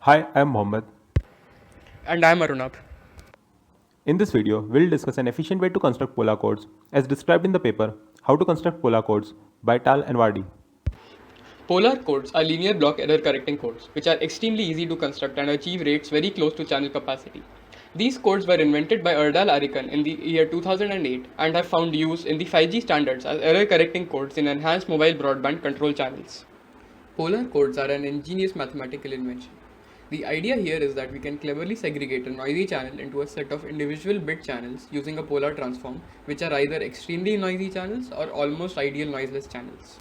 Hi, I'm Mohammed. And I'm Arunabh. In this video, we'll discuss an efficient way to construct polar codes as described in the paper How to Construct Polar Codes by Tal and Vardy. Polar codes are linear block error correcting codes, which are extremely easy to construct and achieve rates very close to channel capacity. These codes were invented by Erdal Arikan in the year 2008 and have found use in the 5G standards as error correcting codes in enhanced mobile broadband control channels. Polar codes are an ingenious mathematical invention. The idea here is that we can cleverly segregate a noisy channel into a set of individual bit channels using a polar transform, which are either extremely noisy channels or almost ideal noiseless channels.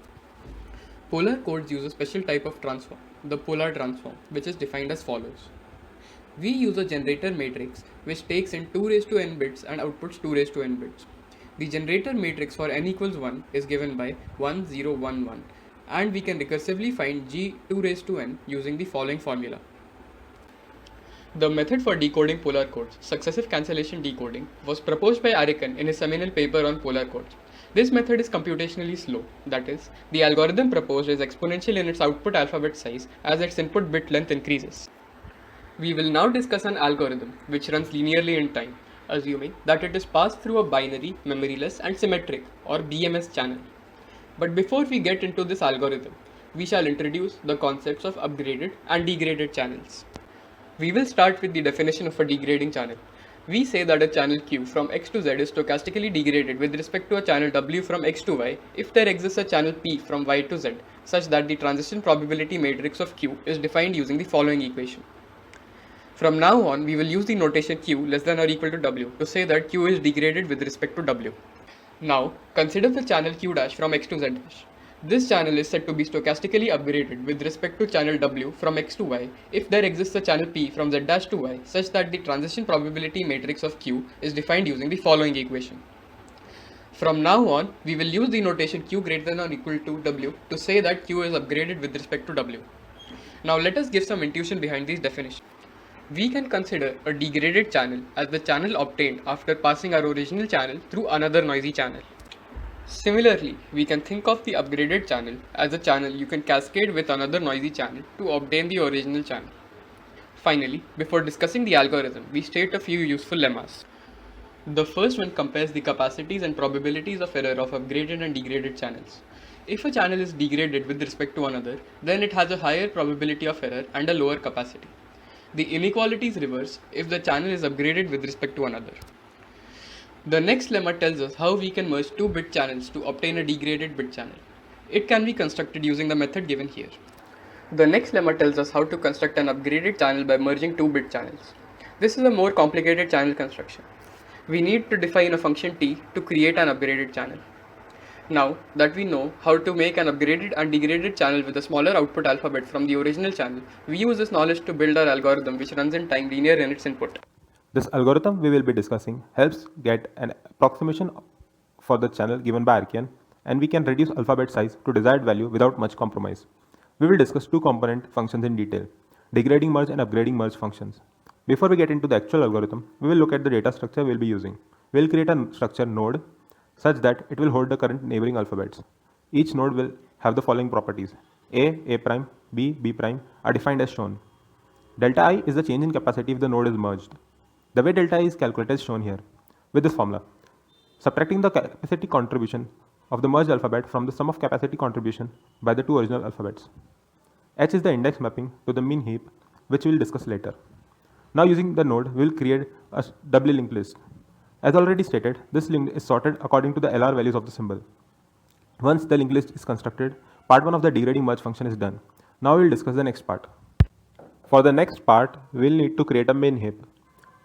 Polar codes use a special type of transform, the polar transform, which is defined as follows. We use a generator matrix which takes in 2 raised to n bits and outputs 2 raised to n bits. The generator matrix for n equals 1 is given by 1 0 1 1, and we can recursively find g 2 raised to n using the following formula. The method for decoding polar codes, successive cancellation decoding, was proposed by Arikan in his seminal paper on polar codes. This method is computationally slow, that is, the algorithm proposed is exponential in its output alphabet size as its input bit length increases. We will now discuss an algorithm which runs linearly in time, assuming that it is passed through a binary, memoryless, and symmetric or BMS channel. But before we get into this algorithm, we shall introduce the concepts of upgraded and degraded channels. We will start with the definition of a degrading channel. We say that a channel Q from X to Z is stochastically degraded with respect to a channel W from X to Y if there exists a channel P from Y to Z such that the transition probability matrix of Q is defined using the following equation. From now on, we will use the notation Q less than or equal to W to say that Q is degraded with respect to W. Now, consider the channel Q dash from X to Z dash. This channel is said to be stochastically upgraded with respect to channel W from X to Y if there exists a channel P from Z dash to Y such that the transition probability matrix of Q is defined using the following equation. From now on, we will use the notation Q greater than or equal to W to say that Q is upgraded with respect to W. Now let us give some intuition behind these definitions. We can consider a degraded channel as the channel obtained after passing our original channel through another noisy channel. Similarly, we can think of the upgraded channel as a channel you can cascade with another noisy channel to obtain the original channel. Finally, before discussing the algorithm, we state a few useful lemmas. The first one compares the capacities and probabilities of error of upgraded and degraded channels. If a channel is degraded with respect to another, then it has a higher probability of error and a lower capacity. The inequality is reversed if the channel is upgraded with respect to another. The next lemma tells us how we can merge two bit channels to obtain a degraded bit channel. It can be constructed using the method given here. The next lemma tells us how to construct an upgraded channel by merging two bit channels. This is a more complicated channel construction. We need to define a function t to create an upgraded channel. Now that we know how to make an upgraded and degraded channel with a smaller output alphabet from the original channel, we use this knowledge to build our algorithm which runs in time linear in its input. This algorithm we will be discussing helps get an approximation for the channel given by Archean, and we can reduce alphabet size to desired value without much compromise. We will discuss two component functions in detail, degrading merge and upgrading merge functions. Before we get into the actual algorithm, we will look at the data structure we will be using. We will create a structure node such that it will hold the current neighboring alphabets. Each node will have the following properties. A prime, B prime are defined as shown. Delta I is the change in capacity if the node is merged. The way delta I is calculated is shown here with this formula. Subtracting the capacity contribution of the merged alphabet from the sum of capacity contribution by the two original alphabets. H is the index mapping to the min heap, which we will discuss later. Now using the node, we will create a doubly linked list. As already stated, this link is sorted according to the LR values of the symbol. Once the linked list is constructed, part 1 of the degrading merge function is done. Now we will discuss the next part. For the next part, we will need to create a min heap.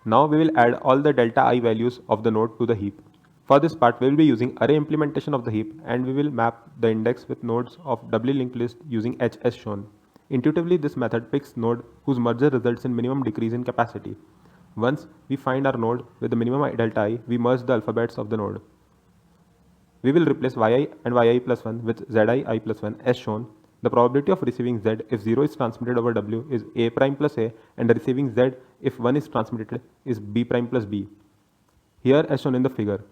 Now we will add all the delta I values of the node to the heap. For this part, we will be using array implementation of the heap, and we will map the index with nodes of doubly linked list using H as shown. Intuitively, this method picks node whose merger results in minimum decrease in capacity. Once we find our node with the minimum delta I, we merge the alphabets of the node. We will replace yi and yi plus 1 with zi I plus 1 as shown. The probability of receiving z if 0 is transmitted over w is a prime plus a, and receiving z if 1 is transmitted is b prime plus b. Here as shown in the figure.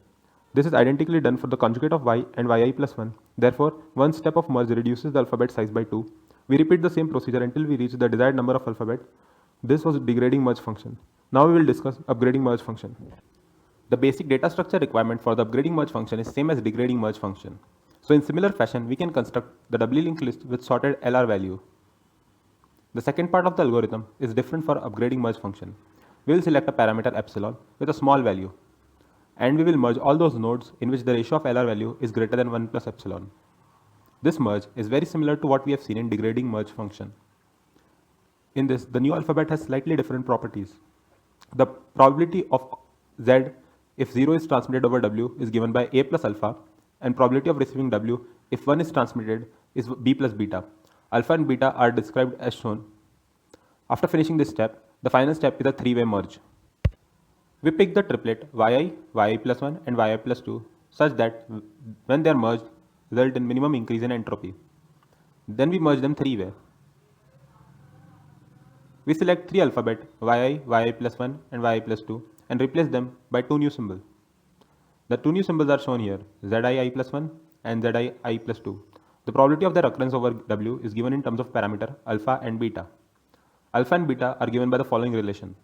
This is identically done for the conjugate of y and yi plus 1. Therefore, one step of merge reduces the alphabet size by 2. We repeat the same procedure until we reach the desired number of alphabet This was degrading merge function. Now we will discuss upgrading merge function. The basic data structure requirement for the upgrading merge function is same as degrading merge function. So in similar fashion, we can construct the doubly linked list with sorted LR value. The second part of the algorithm is different for upgrading merge function. We will select a parameter epsilon with a small value, and we will merge all those nodes in which the ratio of LR value is greater than 1 plus epsilon. This merge is very similar to what we have seen in degrading merge function. In this, the new alphabet has slightly different properties. The probability of Z if 0 is transmitted over W is given by A plus alpha, and probability of receiving W if 1 is transmitted is B plus beta. Alpha and beta are described as shown. After finishing this step, the final step is a three-way merge. We pick the triplet yi, yi plus 1 and yi plus 2 such that when they are merged, result in minimum increase in entropy. Then we merge them three-way. We select three alphabet yi, yi plus 1 and yi plus 2 and replace them by two new symbols. The two new symbols are shown here, zi plus 1 and zi plus 2. The probability of their occurrence over W is given in terms of parameter alpha and beta. Alpha and beta are given by the following relation.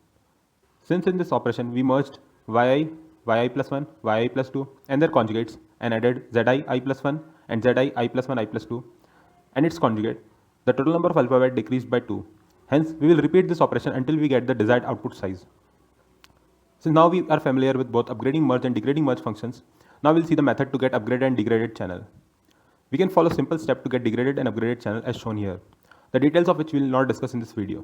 Since in this operation we merged yi, yi plus 1, yi plus 2 and their conjugates and added zi plus 1 and zi plus 1 I plus 2 and its conjugate, the total number of alphabet decreased by 2. Hence, we will repeat this operation until we get the desired output size. Since now we are familiar with both upgrading merge and degrading merge functions, now we'll see the method to get upgraded and degraded channel. We can follow simple step to get degraded and upgraded channel as shown here, the details of which we will not discuss in this video.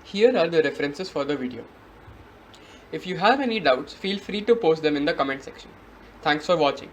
Here are the references for the video. If you have any doubts, feel free to post them in the comment section. Thanks for watching.